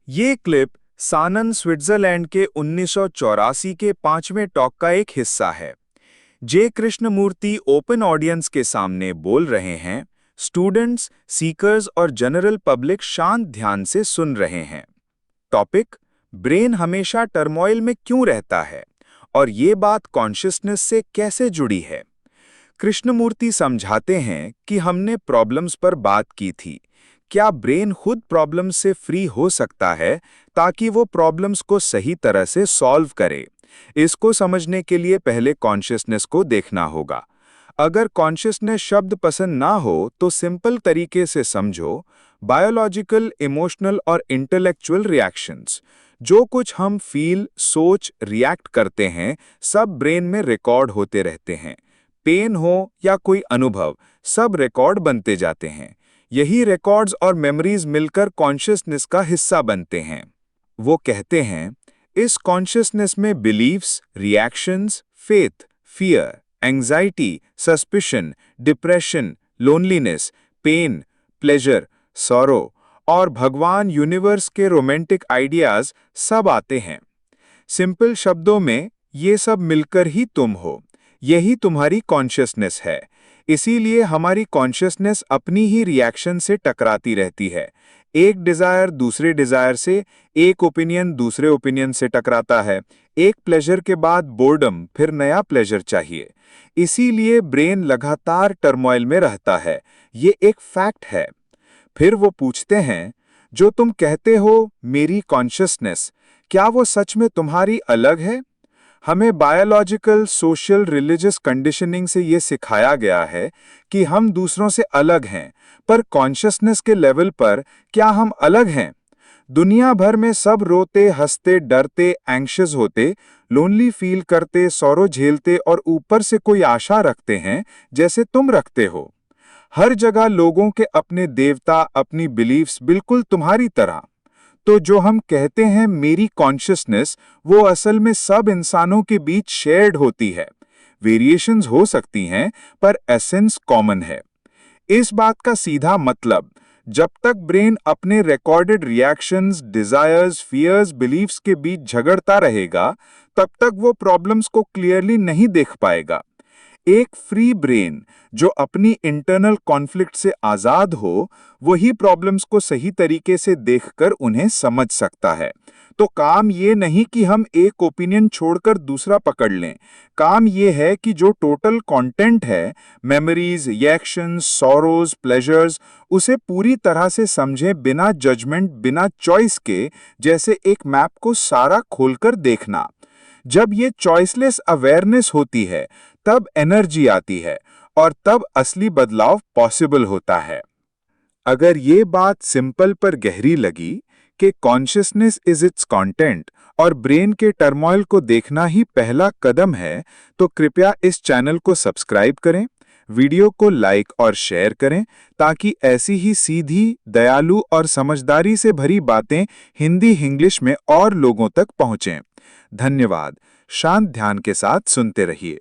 ये क्लिप सानन स्विट्जरलैंड के 1984 के 5वें टॉक का एक हिस्सा है। जे कृष्णमूर्ति ओपन ऑडियंस के सामने बोल रहे हैं। स्टूडेंट्स, सीकर्स और जनरल पब्लिक शांत ध्यान से सुन रहे हैं। टॉपिक: ब्रेन हमेशा टर्मोइल में क्यों रहता है और ये बात कॉन्शियसनेस से कैसे जुड़ी है। कृष्णमूर्ति समझाते हैं कि हमने प्रॉब्लम्स पर बात की थी। क्या ब्रेन खुद प्रॉब्लम्स से फ्री हो सकता है ताकि वो प्रॉब्लम्स को सही तरह से सॉल्व करे? इसको समझने के लिए पहले कॉन्शियसनेस को देखना होगा। अगर कॉन्शियसनेस शब्द पसंद ना हो तो सिंपल तरीके से समझो, बायोलॉजिकल, इमोशनल और इंटेलेक्चुअल रिएक्शंस। जो कुछ हम फील, सोच, रिएक्ट करते हैं, सब ब्रेन में रिकॉर्ड होते रहते हैं। पेन हो या कोई अनुभव, सब रिकॉर्ड बनते जाते हैं। यही रिकॉर्ड्स और मेमोरीज मिलकर कॉन्शियसनेस का हिस्सा बनते हैं। वो कहते हैं, इस कॉन्शियसनेस में beliefs, reactions, faith, fear, anxiety, suspicion, depression, loneliness, pain, pleasure, sorrow और भगवान, यूनिवर्स के रोमांटिक आइडियाज सब आते हैं। सिंपल शब्दों में, ये सब मिलकर ही तुम हो। यही तुम्हारी कॉन्शियसनेस है। इसीलिए हमारी कॉन्शियसनेस अपनी ही रिएक्शन से टकराती रहती है। एक डिजायर दूसरे डिजायर से, एक ओपिनियन दूसरे ओपिनियन से टकराता है। एक प्लेजर के बाद बोर्डम, फिर नया प्लेजर चाहिए। इसीलिए ब्रेन लगातार टर्मोइल में रहता है। ये एक फैक्ट है। फिर वो पूछते हैं, जो तुम कहते हो मेरी कॉन्शियसनेस, क्या वो सच में तुम्हारी अलग है? हमें बायोलॉजिकल, सोशल, रिलीजियस कंडीशनिंग से ये सिखाया गया है कि हम दूसरों से अलग हैं, पर कॉन्शियसनेस के लेवल पर क्या हम अलग हैं? दुनिया भर में सब रोते, हंसते, डरते, एंग्शियस होते, लोनली फील करते, सौरो झेलते और ऊपर से कोई आशा रखते हैं, जैसे तुम रखते हो। हर जगह लोगों के अपने देवता, अपनी बिलीफ्स बिल्कुल तुम्हारी तरह। तो जो हम कहते हैं मेरी कॉन्शियसनेस, वो असल में सब इंसानों के बीच शेयर्ड होती है। वेरिएशंस हो सकती हैं, पर एसेंस कॉमन है। इस बात का सीधा मतलब, जब तक ब्रेन अपने recorded reactions, desires, fears, beliefs के बीच झगड़ता रहेगा, तब तक वो प्रॉब्लम्स को क्लियरली नहीं देख पाएगा। एक फ्री ब्रेन जो अपनी इंटरनल कॉन्फ्लिक्ट से आजाद हो, वही प्रॉब्लम्स को सही तरीके से देखकर उन्हें समझ सकता है। तो काम ये नहीं कि हम एक ओपिनियन छोड़कर दूसरा पकड़ लें। काम ये है कि जो टोटल कंटेंट है, मेमोरीज, रिएक्शंस, सॉरोज, प्लेजर्स, उसे पूरी तरह से समझें, बिना जजमेंट, बिना चॉइस के, जैसे एक मैप को सारा खोलकर देखना। जब ये चॉइसलेस अवेयरनेस होती है, तब एनर्जी आती है और तब असली बदलाव पॉसिबल होता है। अगर ये बात सिंपल पर गहरी लगी कि कॉन्शियसनेस इज इट्स कंटेंट और ब्रेन के टर्मोइल को देखना ही पहला कदम है, तो कृपया इस चैनल को सब्सक्राइब करें, वीडियो को लाइक और शेयर करें, ताकि ऐसी ही सीधी, दयालु और समझदारी से भरी बातें हिंदी, इंग्लिश में और लोगों तक पहुंचें। धन्यवाद। शांत ध्यान के साथ सुनते रहिए।